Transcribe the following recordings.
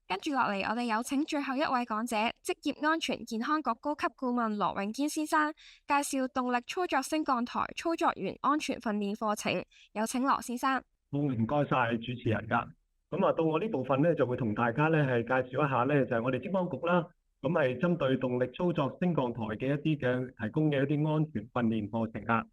跟住落嚟，我哋有請最後一位講者，職業安全健康局高級顧問羅永堅先生，介紹動力操作升降台操作員安全訓練課程。有請羅先生。好，唔該晒主持人㗎。咁啊，到我呢部分咧，就會同大家咧係介紹一下咧，就係我哋職安局啦。咁係針對動力操作升降台嘅一啲嘅提供嘅一啲安全訓練課程啊。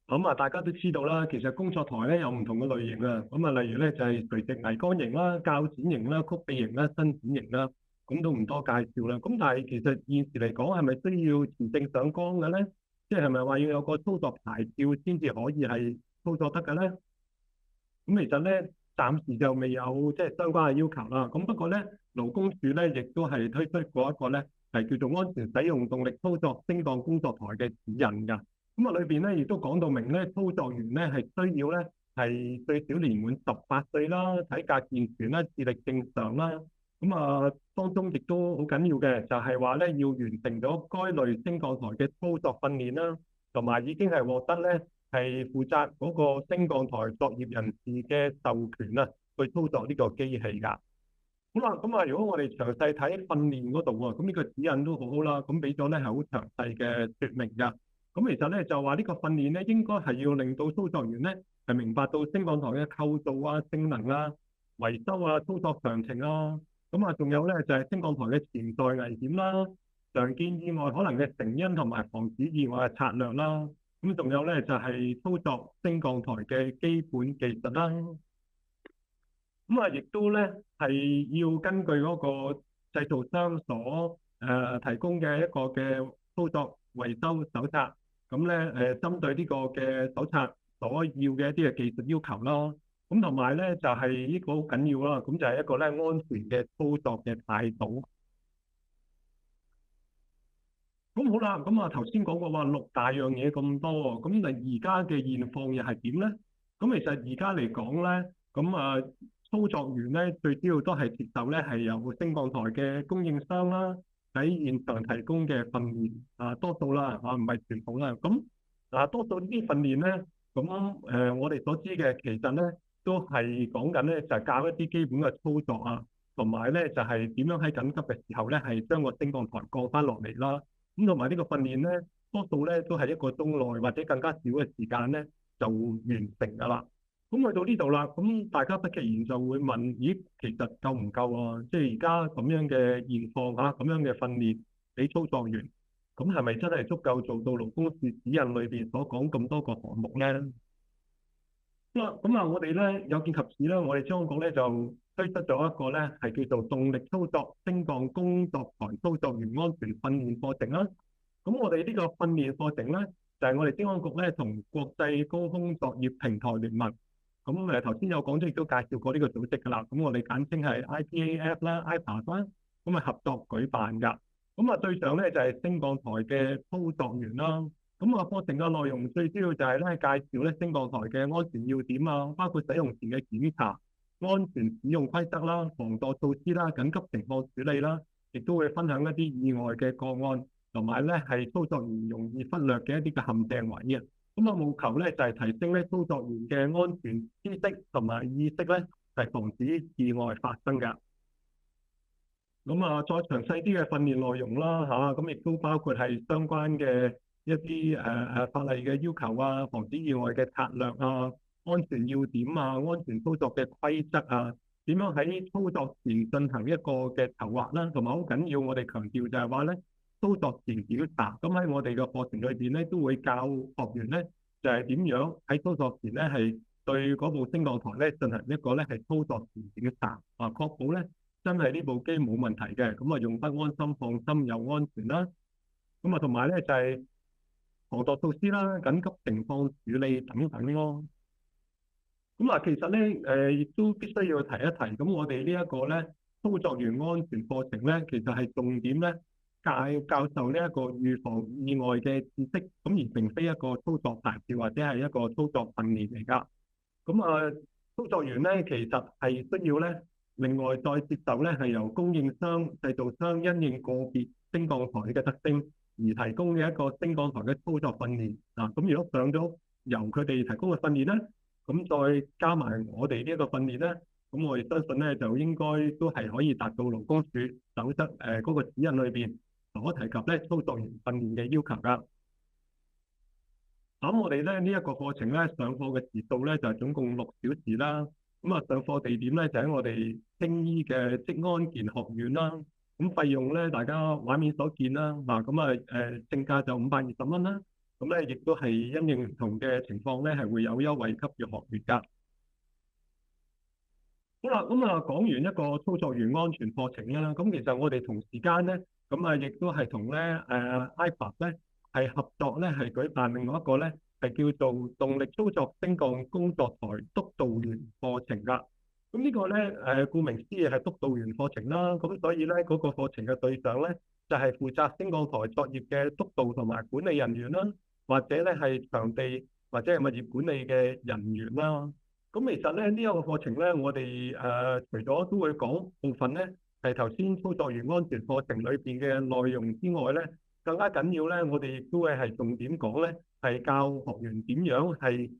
咁啊，大家都知道啦，其實工作台咧有唔同嘅類型啊。咁啊，例如咧就係垂直桅杆型啦、較剪型啦、曲臂型啦、伸展型啦，咁都唔多介紹啦。咁但係其實現時嚟講，係咪需要持證上崗嘅咧？即係咪話要有個操作牌照先至可以係操作得嘅咧？咁其實咧，暫時就未有即係相關嘅要求啦。咁不過咧，勞工處咧亦都係推出過一個咧係叫做安全使用動力操作升降工作台嘅指引㗎。咁啊，裏邊咧亦都講到明咧，操作員咧係需要咧係最少年滿18歲啦，體格健全啦，智力正常啦。咁啊，當中亦都好緊要嘅就係話咧，要完成咗該類升降台嘅操作訓練啦，同埋已經係獲得咧係負責嗰個升降台作業人士嘅授權啊，去操作呢個機器㗎。好啦，咁啊，如果我哋詳細睇訓練嗰度喎，咁呢個指引都好好啦，咁俾咗咧係好詳細嘅説明㗎。咁其實咧就話呢個訓練咧應該係要令到操作員咧係明白到升降台嘅構造啊、性能啊、維修啊、操作詳情啊。咁啊，仲有咧就係升降台嘅潛在危險啦、常見意外可能嘅成因同埋防止意外嘅策略啦。咁仲有咧就係操作升降台嘅基本技術啦。咁啊，亦都咧係要根據嗰個製造商所提供嘅一個嘅操作維修手冊，咁咧針對呢個嘅手冊所要嘅一啲嘅技術要求啦。咁同埋咧就係呢個好緊要啦，咁就係一個咧安全嘅操作嘅態度。咁好啦，咁啊頭先講過話6大樣嘢咁多喎，咁但而家嘅現況又係點咧？咁其實而家嚟講咧，咁啊操作員咧最主要都係接受咧係由升降台嘅供應商啦，喺現場提供嘅訓練啊，多數啦唔係全部啦。咁多數呢啲訓練咧，咁我哋所知嘅其實咧都係講緊咧就係教一啲基本嘅操作啊，同埋咧就係點樣喺緊急嘅時候咧係將個升降台降翻落嚟啦。咁同埋呢個訓練咧，多數咧都係1個鐘內或者更加少嘅時間咧就完成㗎啦。咁去到呢度啦，咁大家不其然就會問：咦，其實夠唔夠啊？即係而家咁樣嘅現況嚇，咁樣嘅訓練俾操作員，咁係咪真係足夠做到勞工處指引裏邊所講咁多個項目咧？咁啊，我哋咧有見及此啦，我哋職安局咧就推出咗一個咧係叫做動力操作升降工作台操作員安全訓練課程啦。咁我哋呢個訓練課程咧，就係我哋職安局咧同國際高空作業平台聯盟。咁頭先有講咗，亦都介紹過呢個組織㗎啦。咁我哋簡稱係 IPAF 啦、IPA 啦，咁啊合作舉辦㗎。咁啊對象咧就係升降台嘅操作員啦。咁啊課程嘅內容最主要就係咧介紹咧升降台嘅安全要點啊，包括使用前嘅檢查、安全使用規則啦、防墮措施啦、緊急情況處理啦，亦都會分享一啲意外嘅個案，同埋咧係操作員容易忽略嘅一啲嘅陷阱位嘅。咁啊務求咧就係提升咧操作員嘅安全知識同埋意識咧，係防止意外發生㗎。咁啊再詳細啲嘅訓練內容啦咁亦都包括係相關嘅一啲法例嘅要求啊，防止意外嘅策略啊，安全要點啊，安全操作嘅規則啊，點樣喺操作前進行一個嘅籌劃啦，同埋好緊要，我哋強調就係話咧，操作前表達。咁喺我哋嘅課程裏邊咧，都會教學員咧，就係點樣喺操作前咧係對嗰部升降台咧進行一個咧係操作前表達確保咧真係呢部機冇問題嘅，咁啊用得安心、放心又安全啦。咁啊同埋咧就係防墮措施啦、緊急情況處理等等咯。咁其實咧亦都必須要提一提，咁我哋呢一個咧操作員安全課程咧，其實係重點咧教授呢一個預防意外嘅知識，咁而並非一個操作牌照或者係一個操作訓練嚟㗎。咁操作員咧其實係需要咧另外再接受咧係由供應商、製造商因應個別升降台嘅特性而提供嘅一個升降台嘅操作訓練咁如果上咗由佢哋提供嘅訓練咧，咁再加埋我哋呢一個訓練咧，咁我哋相信咧就應該都係可以達到勞工處守則嗰個指引裏邊所提及咧操作員訓練嘅要求㗎。咁我哋咧呢一個課程咧上課嘅時數咧就係總共6小時啦。咁啊上課地點咧就喺我哋青衣嘅職安健學院啦。咁費用咧大家畫面所見啦。咁正價就520蚊啦。咁咧亦都係因應唔同嘅情況咧係會有優惠給予學員㗎。好啦，咁講完一個操作員安全課程啦，咁其實我哋同時間咧，亦都係同咧IPAS 咧係合作咧，係舉辦另外一個咧係叫做動力操作升降工作台督導員課程㗎。咁呢個咧顧名思義係督導員課程啦，咁所以咧嗰個課程嘅對象咧就係負責升降台作業嘅督導同埋管理人員啦，或者咧係場地或者係物業管理嘅人員啦。咁其實咧呢一個課程咧，我哋除咗都會講部分咧係頭先操作員安全課程裏邊嘅內容之外咧，更加緊要咧，我哋亦都會係重點講咧，係教學員點樣係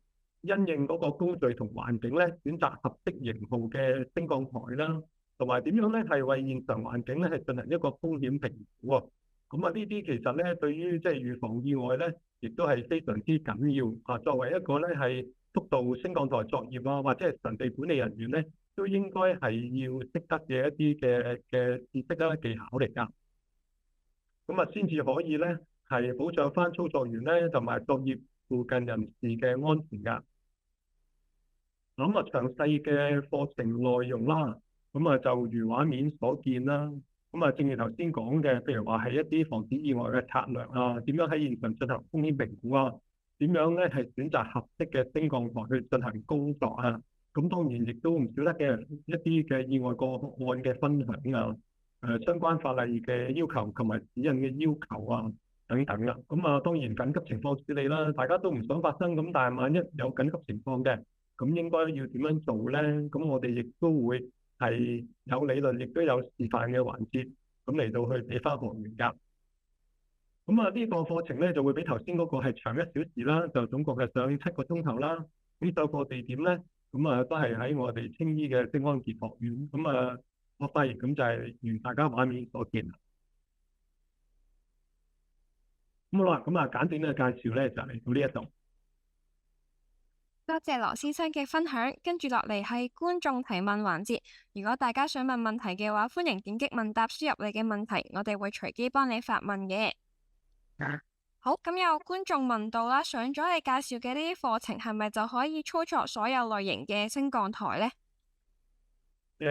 因應嗰個工序同環境咧，選擇合適型號嘅升降台啦，同埋點樣咧係為現場環境咧係進行一個風險評估喎。咁呢啲其實咧對於即係預防意外咧，亦都係非常之緊要啊。作為一個咧係督導升降台作業啊，或者係場地管理人員咧，都應該係要識得嘅一啲嘅知識啦、技巧嚟㗎。咁先至可以咧係保障翻操作員咧同埋作業附近人士嘅安全㗎。咁詳細嘅課程內容啦，就如畫面所見啦。正如頭先講嘅，譬如話係一啲防止意外嘅策略啊，點樣喺現場進行風險評估啊，點樣咧係選擇合適嘅升降台去進行工作啊。咁當然亦都唔少得嘅一啲嘅意外個案嘅分享啊，相關法例嘅要求同埋指引嘅要求啊等等啦。當然緊急情況處理啦，大家都唔想發生，咁但係萬一有緊急情況嘅，咁應該要點樣做咧？咁我哋亦都會係有理論，亦都有示範嘅環節，咁嚟到去俾翻學員㗎。呢個課程咧就會比頭先嗰個係長1小時啦，就總共係上7個鐘頭啦。呢上課地點咧，都係喺我哋青衣嘅職安健學院。我發言咁就係如大家畫面所見啦。好啦，簡短嘅介紹咧就嚟到呢一度。多謝羅先生嘅分享，跟住落嚟係觀眾提問環節。如果大家想問問題嘅話，歡迎點擊問答輸入你嘅問題，我哋會隨機幫你發問嘅。好，咁有觀眾問到啦，上咗你介紹嘅呢啲課程係咪就可以操作所有類型嘅升降台呢？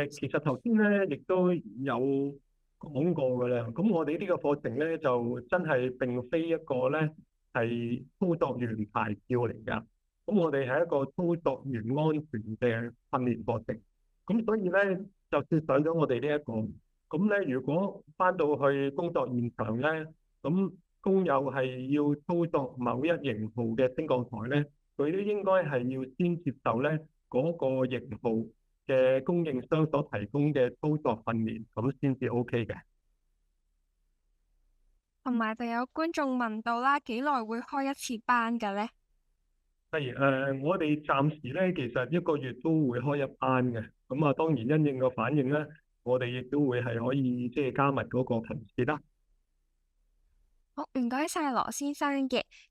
其實頭先咧亦都有講過噶啦。咁我哋呢個課程咧就真係並非一個咧係操作員牌照嚟噶。咁我哋係一個操作員安全嘅訓練課程。咁所以咧，就算上咗我哋呢一個，咁咧如果翻到去工作現場咧，咁工友係要操作某一型號嘅升降台咧，佢都應該係要先接受咧嗰個型號嘅供應商所提供嘅操作訓練，咁先至 OK 嘅。同埋就有觀眾問到啦，幾耐會開一次班嘅呢？我哋暫時咧其實1個月都會開一班嘅。當然因應個反應咧，我哋亦都會係可以即係加密嗰個頻次啦。好，唔該晒羅先生嘅。